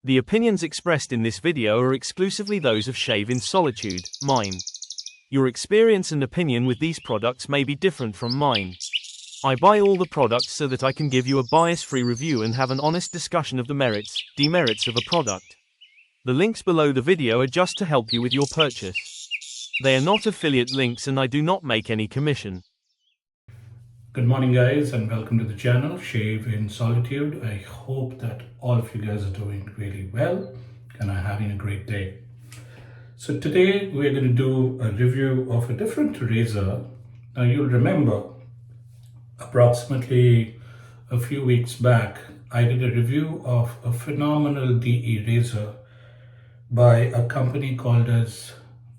The opinions expressed in this video are exclusively those of Shave in Solitude, mine. Your experience and opinion with these products may be different from mine. I buy all the products so that I can give you a bias-free review and have an honest discussion of the merits, demerits of a product. The links below the video are just to help you with your purchase. They are not affiliate links and I do not make any commission. Good morning guys, and welcome to the channel Shave in Solitude. I hope that all of you guys are doing really well and are having a great day. So today we're going to do a review of a different razor. Now you'll remember approximately a few weeks back I did a review of a phenomenal DE razor by a company called as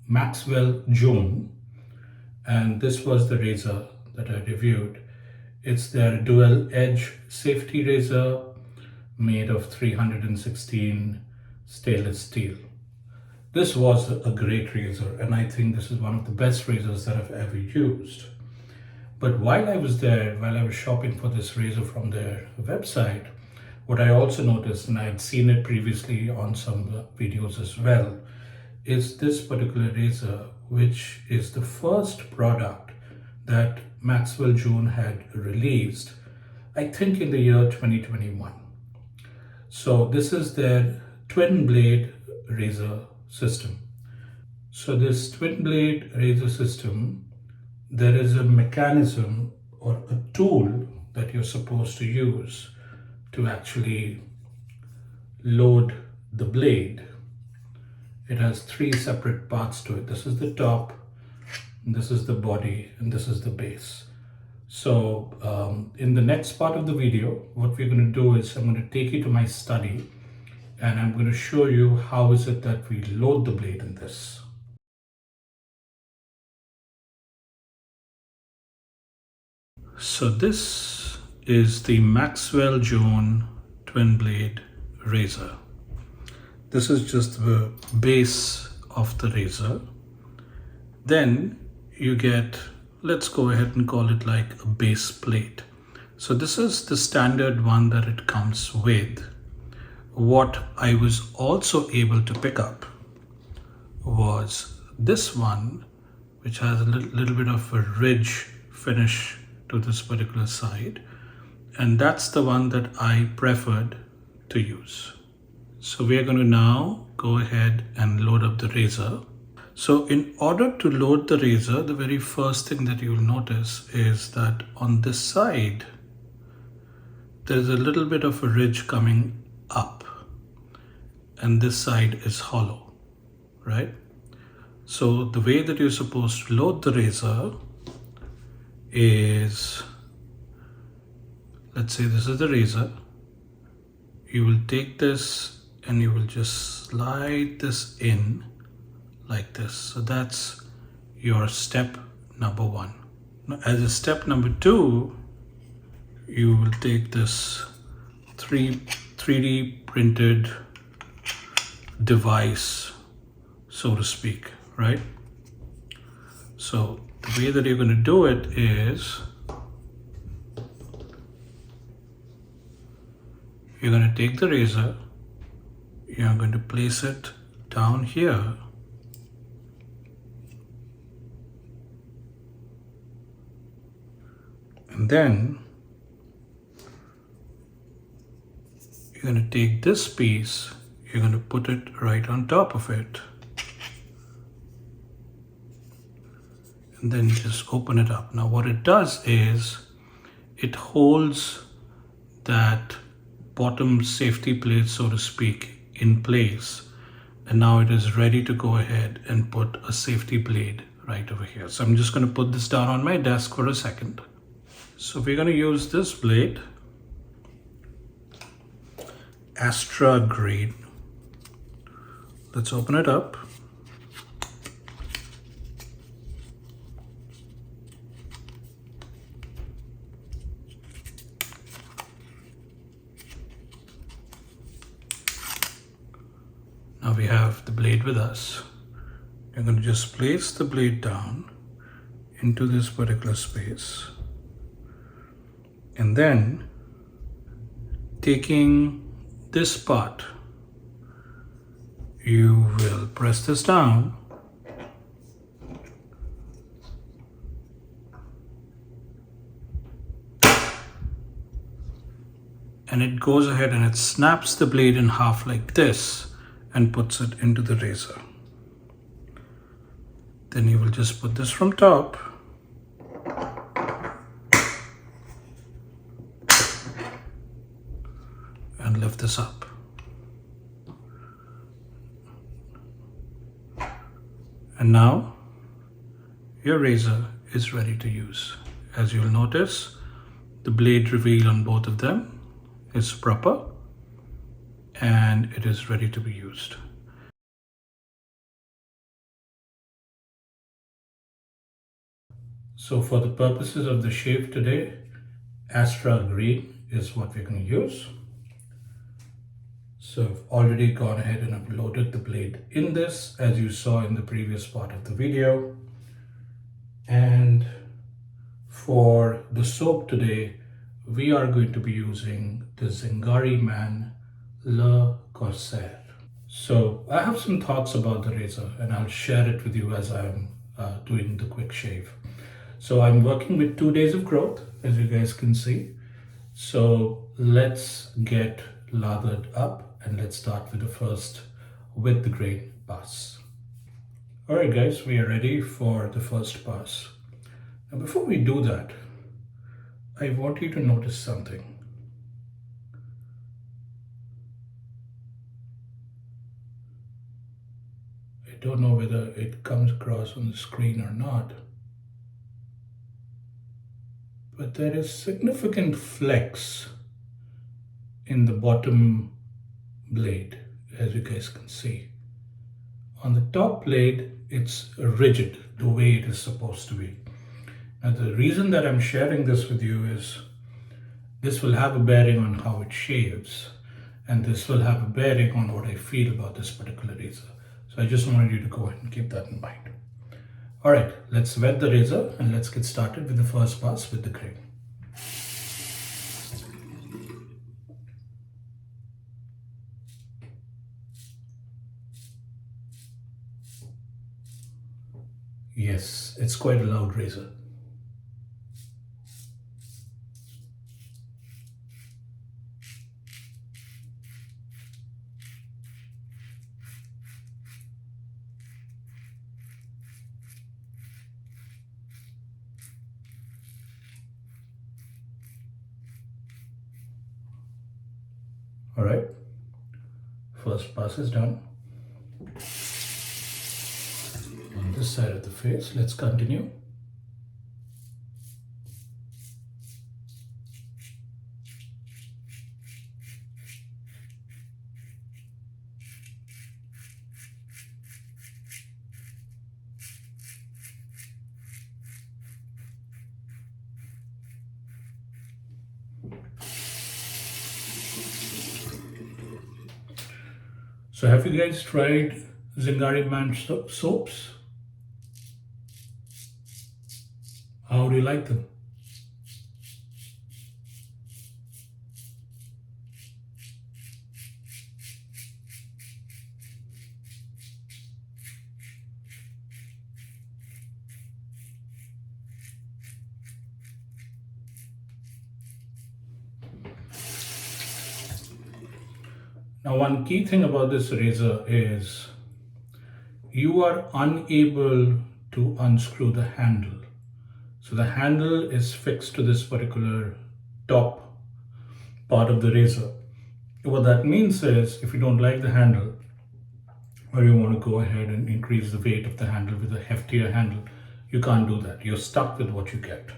Maxwell June, and this was the razor that I reviewed. It's their dual edge safety razor made of 316 stainless steel. This was a great razor, and I think this is one of the best razors that I've ever used. But while I was there, while I was shopping for this razor from their website, what I also noticed, and I had seen it previously on some videos as well, is this particular razor, which is the first product that Maxwell June had released, I think in the year 2021. So this is their twin blade razor system. So this twin blade razor system, there is a mechanism or a tool that you're supposed to use to actually load the blade. It has three separate parts to it. This is the top, this is the body, and this is the base. So in the next part of the video, what we're going to do is I'm going to take you to my study and I'm going to show you how is it that we load the blade in this. So this is the Maxwell June Twin Blade razor. This is just the base of the razor. Then you get, let's go ahead and call it like a base plate. So this is the standard one that it comes with. What I was also able to pick up was this one, which has a little bit of a ridge finish to this particular side. And that's the one that I preferred to use. So we are going to now go ahead and load up the razor. So in order to load the razor, the very first thing that you will notice is that on this side, there's a little bit of a ridge coming up and this side is hollow, right? So the way that you're supposed to load the razor is, let's say this is the razor. You will take this and you will just slide this in like this. So that's your step number one. Now, as a step number two, you will take this 3D printed device, so to speak, right? So the way that you're going to do it is you're going to take the razor, you're going to place it down here, and then you're going to take this piece, you're going to put it right on top of it, and then just open it up. Now what it does is it holds that bottom safety plate, so to speak, in place, and now it is ready to go ahead and put a safety blade right over here. So I'm just going to put this down on my desk for a second. So we're going to use this blade, Astra grade. Let's open it up. Now we have the blade with us. We're going to just place the blade down into this particular space. And then taking this part You will press this down, and it goes ahead and it snaps the blade in half like this and puts it into the razor. Then you will just put this from top and lift this up. And now your razor is ready to use. As you'll notice, the blade reveal on both of them is proper and it is ready to be used. So for the purposes of the shave today, Astra Green is what we're going to use. So I've already gone ahead and I've loaded the blade in this, as you saw in the previous part of the video. And for the soap today, we are going to be using the Zingari Man Le Corsair. So I have some thoughts about the razor and I'll share it with you as I'm doing the quick shave. So I'm working with 2 days of growth, as you guys can see. So let's get lathered up and let's start with the first with the grain pass. Alright guys, we are ready for the first pass. Now before we do that, I want you to notice something. I don't know whether it comes across on the screen or not, but there is significant flex in the bottom blade, as you guys can see. On the top blade, it's rigid the way it is supposed to be. Now the reason that I'm sharing this with you is this will have a bearing on how it shaves, and this will have a bearing on what I feel about this particular razor. So I just wanted you to go ahead and keep that in mind. Alright, let's wet the razor and let's get started with the first pass with the grain. Yes, it's quite a loud razor. Alright, first pass is done. On this side of the face, let's continue. So have you guys tried Zingari Man soaps? How do you like them? Now one key thing about this razor is you are unable to unscrew the handle. So the handle is fixed to this particular top part of the razor. What that means is if you don't like the handle, or you want to go ahead and increase the weight of the handle with a heftier handle, you can't do that. You're stuck with what you get.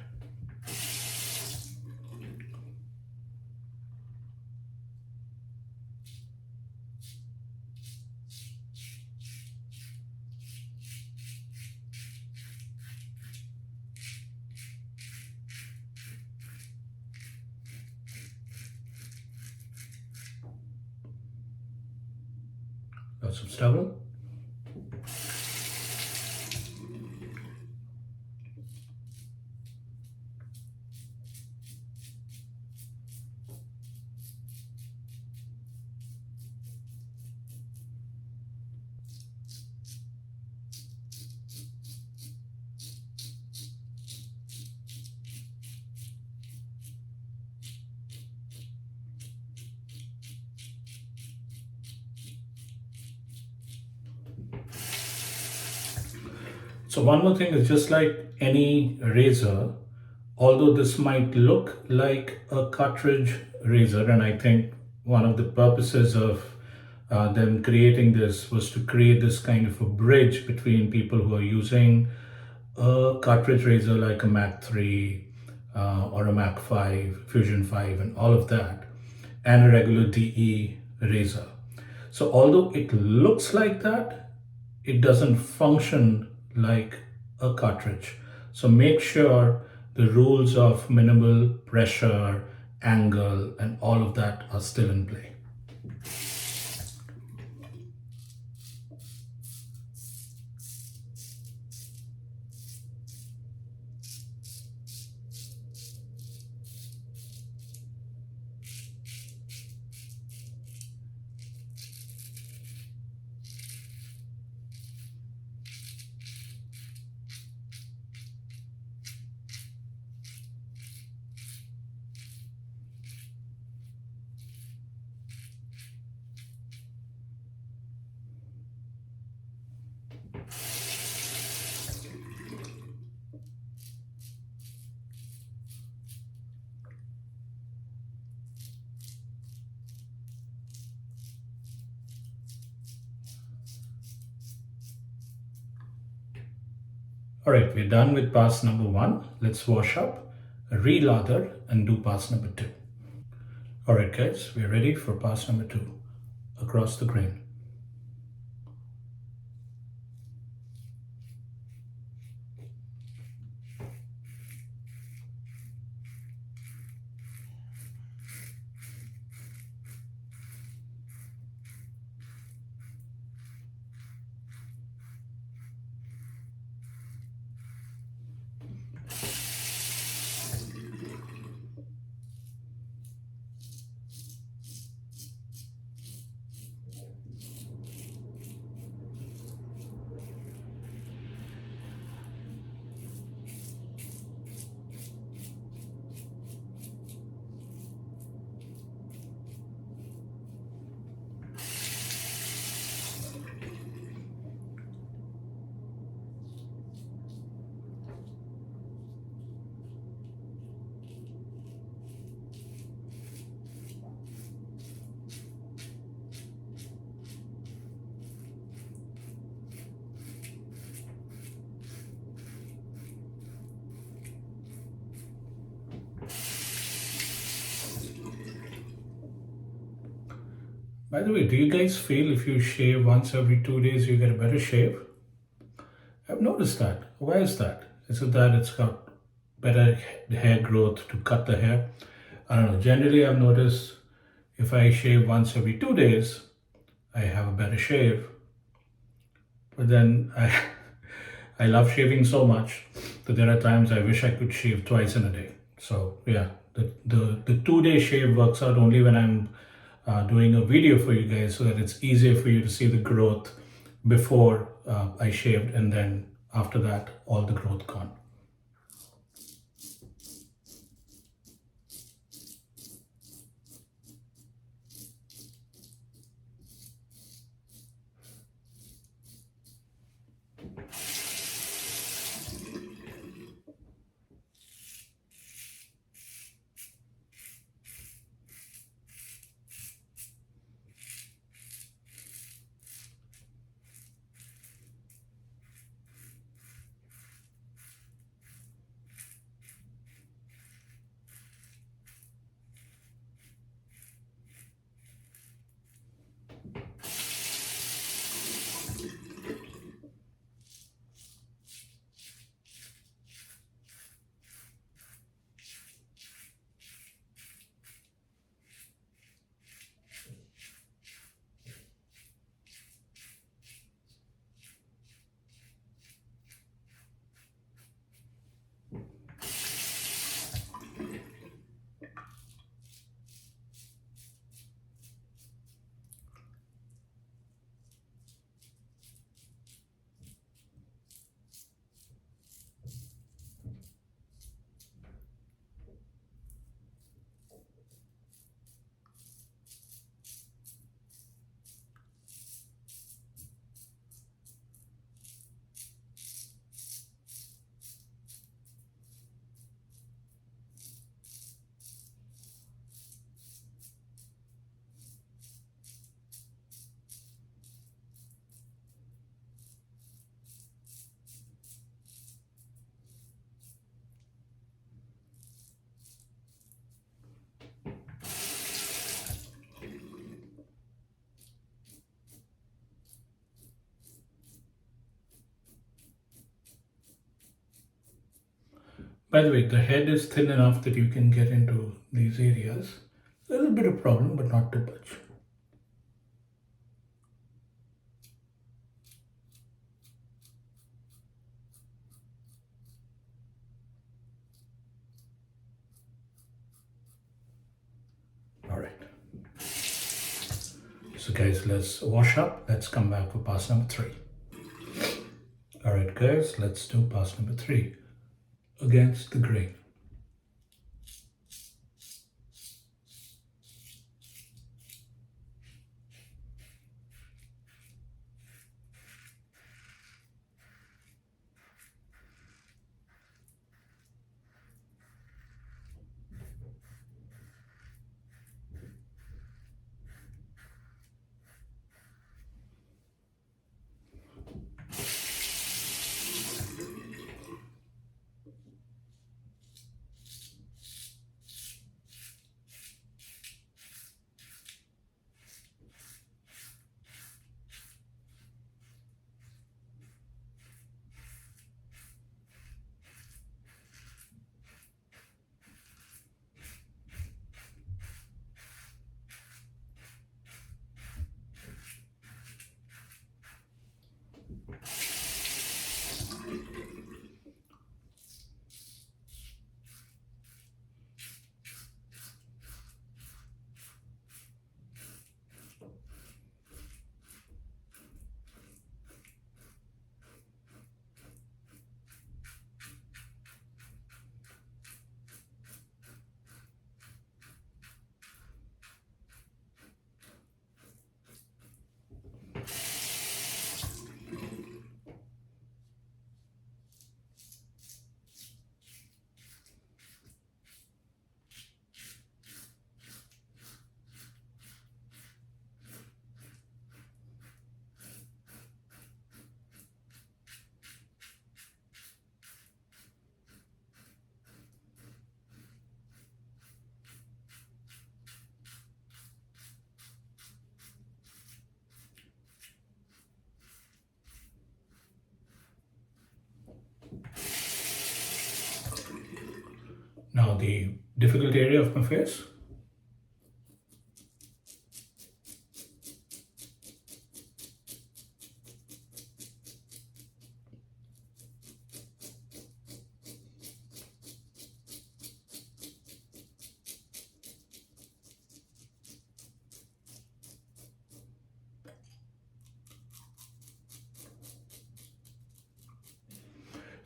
Lots of stubble. So one more thing is, just like any razor, although this might look like a cartridge razor, and I think one of the purposes of them creating this was to create this kind of a bridge between people who are using a cartridge razor like a Mach 3 or a Mach 5, Fusion 5, and all of that, and a regular DE razor. So although it looks like that, it doesn't function like a cartridge. So make sure the rules of minimal pressure, angle, and all of that are still in play. All right, we're done with pass number 1. Let's wash up, relather, and do pass number 2. All right, guys, we're ready for pass number 2, across the grain. By the way, do you guys feel if you shave once every 2 days, you get a better shave? I've noticed that. Why is that? Is it that it's got better hair growth to cut the hair? I don't know. Generally, I've noticed if I shave once every 2 days, I have a better shave. But then I love shaving so much that there are times I wish I could shave twice in a day. So yeah, the 2 day shave works out only when I'm doing a video for you guys, so that it's easier for you to see the growth before I shaved, and then after that, all the growth gone. By the way, the head is thin enough that you can get into these areas. A little bit of problem, but not too much. All right. So guys, let's wash up. Let's come back for pass number 3. All right, guys, let's do pass number 3 against the grain. Now the difficult area of my face.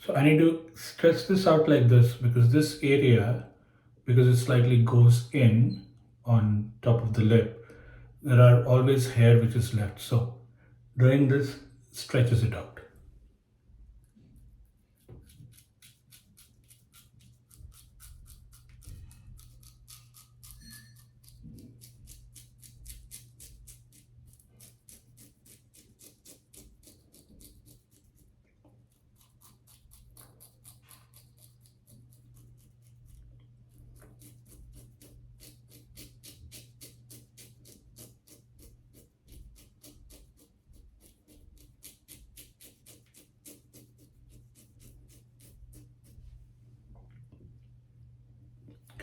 So I need to stretch this out like this because this area, because it slightly goes in on top of the lip, there are always hair which is left. So doing this stretches it out.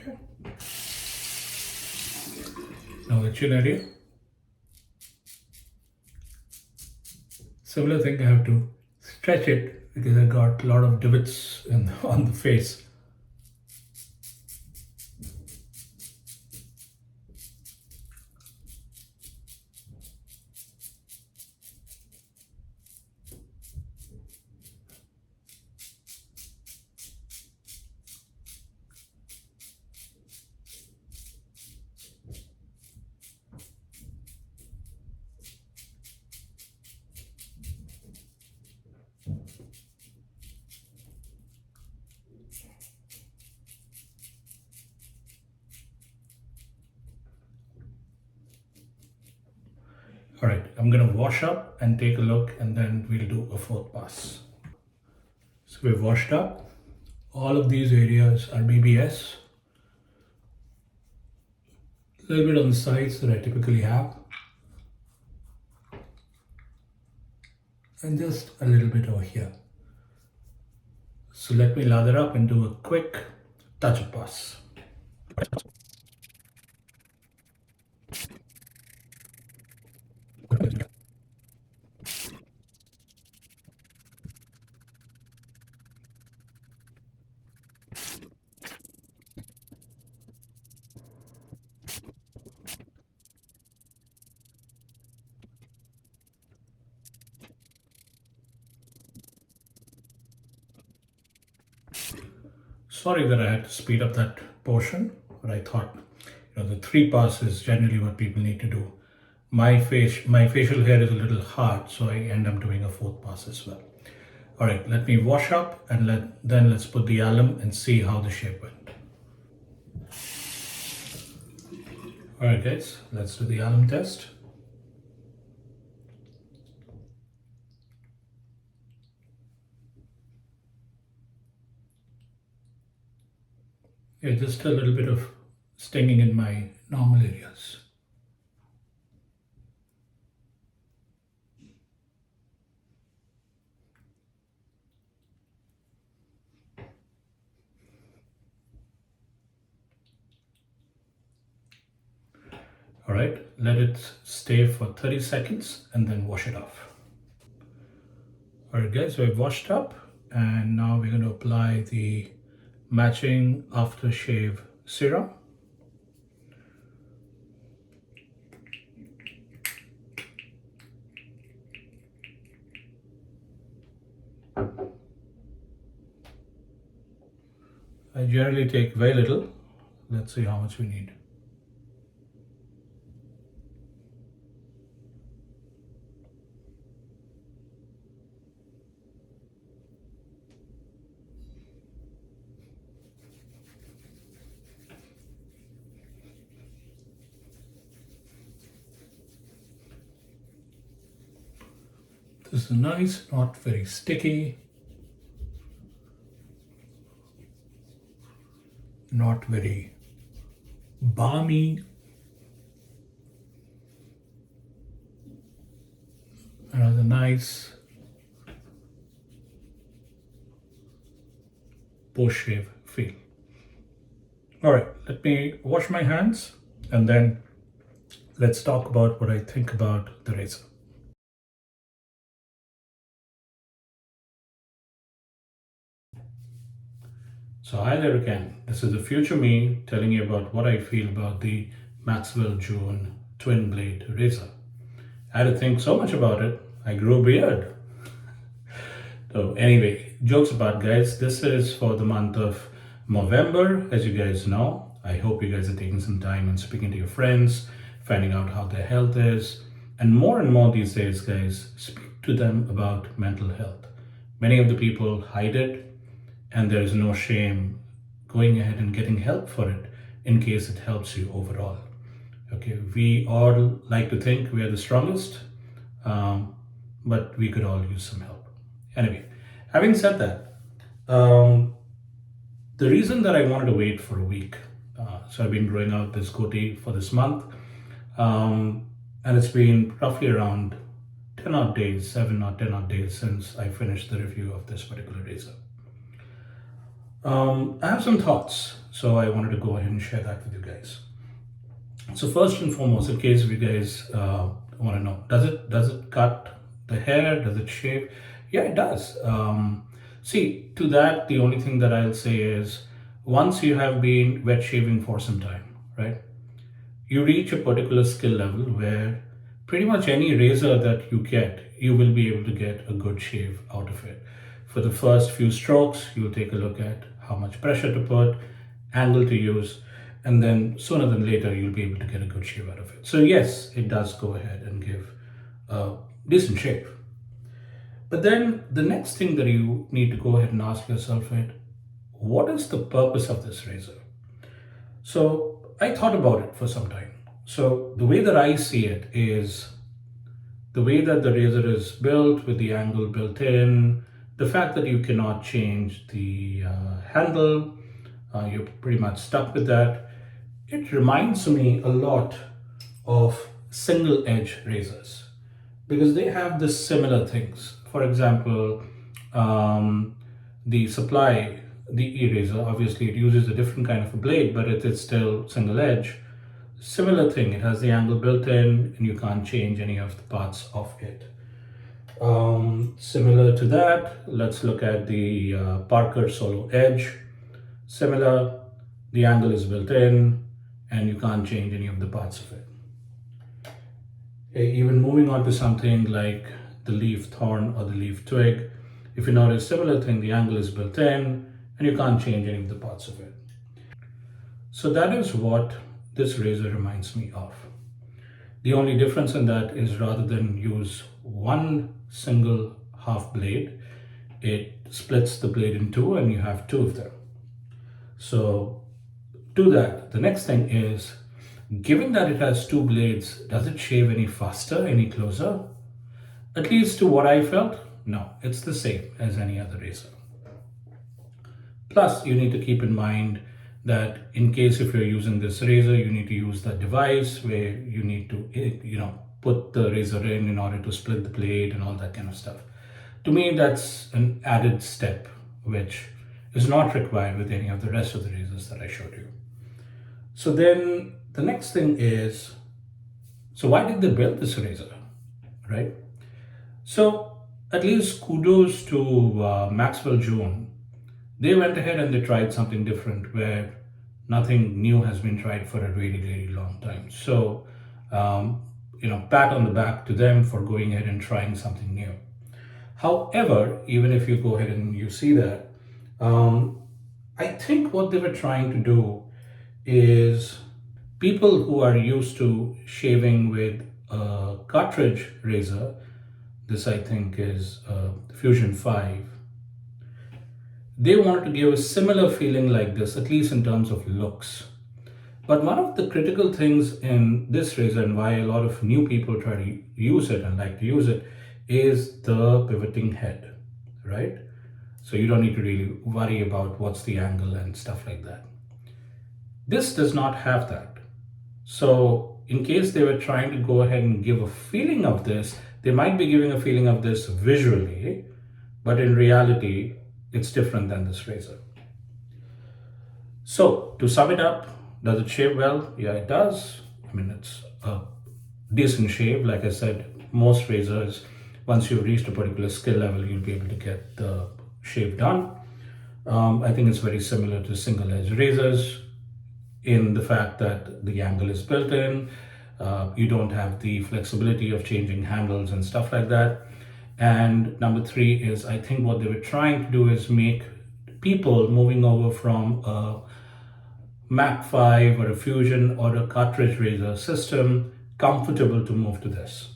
Okay. Now the chin area. Similar thing, I have to stretch it because I got a lot of divots on the face. All right, I'm gonna wash up and take a look and then we'll do a 4th pass. So we've washed up. All of these areas are BBS. A little bit on the sides that I typically have. And just a little bit over here. So let me lather up and do a quick touch-up pass. Sorry that I had to speed up that portion, but I thought, the 3 pass is generally what people need to do. My facial hair is a little hard, so I end up doing a 4th pass as well. All right, let me wash up and then let's put the alum and see how the shape went. All right, guys, let's do the alum test. Yeah, just a little bit of stinging in my normal areas. All right, let it stay for 30 seconds and then wash it off. All right, guys, so I've washed up and now we're going to apply the matching aftershave serum. I generally take very little. Let's see how much we need. This is nice, not very sticky, not very balmy. Another nice post-shave feel. All right, let me wash my hands and then let's talk about what I think about the razor. So hi there again. This is the future me telling you about what I feel about the Maxwell June Twin Blade razor. I had to think so much about it, I grew a beard. So anyway, jokes apart guys, this is for the month of November, as you guys know. I hope you guys are taking some time and speaking to your friends, finding out how their health is. And more these days, guys, speak to them about mental health. Many of the people hide it, and there is no shame going ahead and getting help for it in case it helps you overall. Okay, we all like to think we are the strongest, but we could all use some help. Anyway, having said that, the reason that I wanted to wait for a week, so I've been growing out this goatee for this month, and it's been roughly around 10 odd days, 7 or 10 odd days since I finished the review of this particular razor. I have some thoughts, so I wanted to go ahead and share that with you guys. So first and foremost, in case you guys want to know, does it cut the hair? Does it shave? Yeah, it does. See, to that, the only thing that I'll say is once you have been wet shaving for some time, right? You reach a particular skill level where pretty much any razor that you get, you will be able to get a good shave out of it. For the first few strokes, you'll take a look at how much pressure to put, angle to use, and then sooner than later, you'll be able to get a good shave out of it. So yes, it does go ahead and give a decent shave. But then the next thing that you need to go ahead and ask yourself is, what is the purpose of this razor? So I thought about it for some time. So the way that I see it is the way that the razor is built with the angle built in, the fact that you cannot change the handle, you're pretty much stuck with that. It reminds me a lot of single edge razors because they have the similar things. For example, the supply DE razor, obviously it uses a different kind of a blade, but it is still single edge. Similar thing, it has the angle built in and you can't change any of the parts of it. Similar to that, let's look at the Parker Solo Edge. Similar, the angle is built in and you can't change any of the parts of it. Even moving on to something like the leaf thorn or the leaf twig, if you notice, similar thing, the angle is built in and you can't change any of the parts of it. So that is what this razor reminds me of. The only difference in that is rather than use one single half blade, it splits the blade in two and you have two of them. So to that, the next thing is, given that it has two blades, does it shave any faster, any closer? At least to what I felt, no, it's the same as any other razor. Plus, you need to keep in mind that in case if you're using this razor, you need to use that device where you need to, put the razor in order to split the blade and all that kind of stuff. To me, that's an added step, which is not required with any of the rest of the razors that I showed you. So then the next thing is, so why did they build this razor, right? So at least kudos to Maxwell June. They went ahead and they tried something different where nothing new has been tried for a really, really long time. So, pat on the back to them for going ahead and trying something new. However, even if you go ahead and you see that, I think what they were trying to do is people who are used to shaving with a cartridge razor, this I think is Fusion 5, they wanted to give a similar feeling like this, at least in terms of looks. But one of the critical things in this razor and why a lot of new people try to use it and like to use it is the pivoting head, right? So you don't need to really worry about what's the angle and stuff like that. This does not have that. So in case they were trying to go ahead and give a feeling of this, they might be giving a feeling of this visually, but in reality, it's different than this razor. So to sum it up, does it shave well? Yeah, it does. I mean, it's a decent shave. Like I said, most razors, once you've reached a particular skill level, you'll be able to get the shave done. I think it's very similar to single edge razors in the fact that the angle is built in. You don't have the flexibility of changing handles and stuff like that. And number three is, I think what they were trying to do is make people moving over from a Mach 5 or a Fusion or a cartridge razor system comfortable to move to this.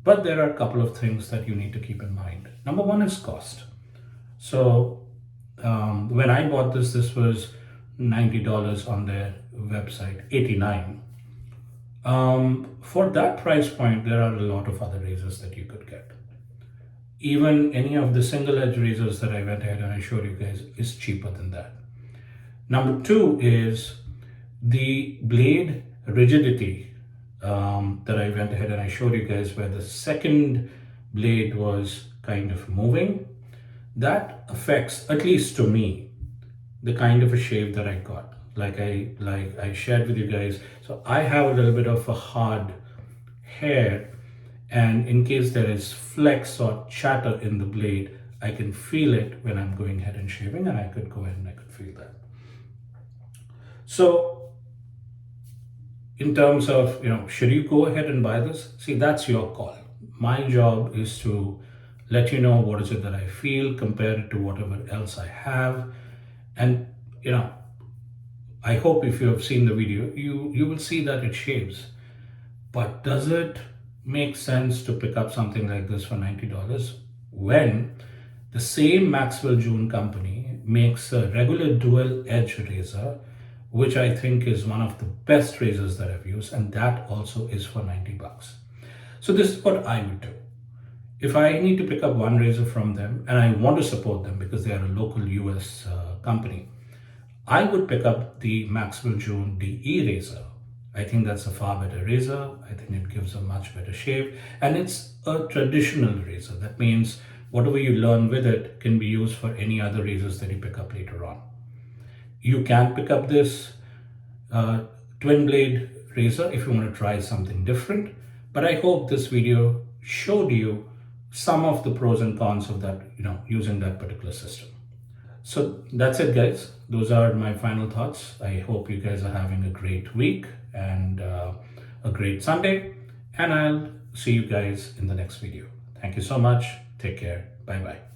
But there are a couple of things that you need to keep in mind. Number one is cost. So when I bought this was $90 on their website, $89. For that price point, there are a lot of other razors that you could get. Even any of the single edge razors that I went ahead and I showed you guys is cheaper than that. Number two is the blade rigidity that I went ahead and I showed you guys, where the second blade was kind of moving. That affects, at least to me, the kind of a shave that I got. Like I shared with you guys. So I have a little bit of a hard hair, and in case there is flex or chatter in the blade, I can feel it when I'm going ahead and shaving, and I could go ahead and I could feel that. So in terms of, should you go ahead and buy this? See, that's your call. My job is to let you know what is it that I feel, compare it to whatever else I have. And, I hope if you have seen the video, you will see that it shaves. But does it make sense to pick up something like this for $90 when the same Maxwell June company makes a regular dual edge razor, which I think is one of the best razors that I've used, and that also is for $90. So this is what I would do. If I need to pick up one razor from them, and I want to support them because they are a local US company, I would pick up the Maxwell June DE razor. I think that's a far better razor. I think it gives a much better shave, and it's a traditional razor. That means whatever you learn with it can be used for any other razors that you pick up later on. You can pick up this twin blade razor if you want to try something different, but I hope this video showed you some of the pros and cons of that, using that particular system. So that's it, guys. Those are my final thoughts. I hope you guys are having a great week and a great Sunday, and I'll see you guys in the next video. Thank you so much. Take care. Bye bye.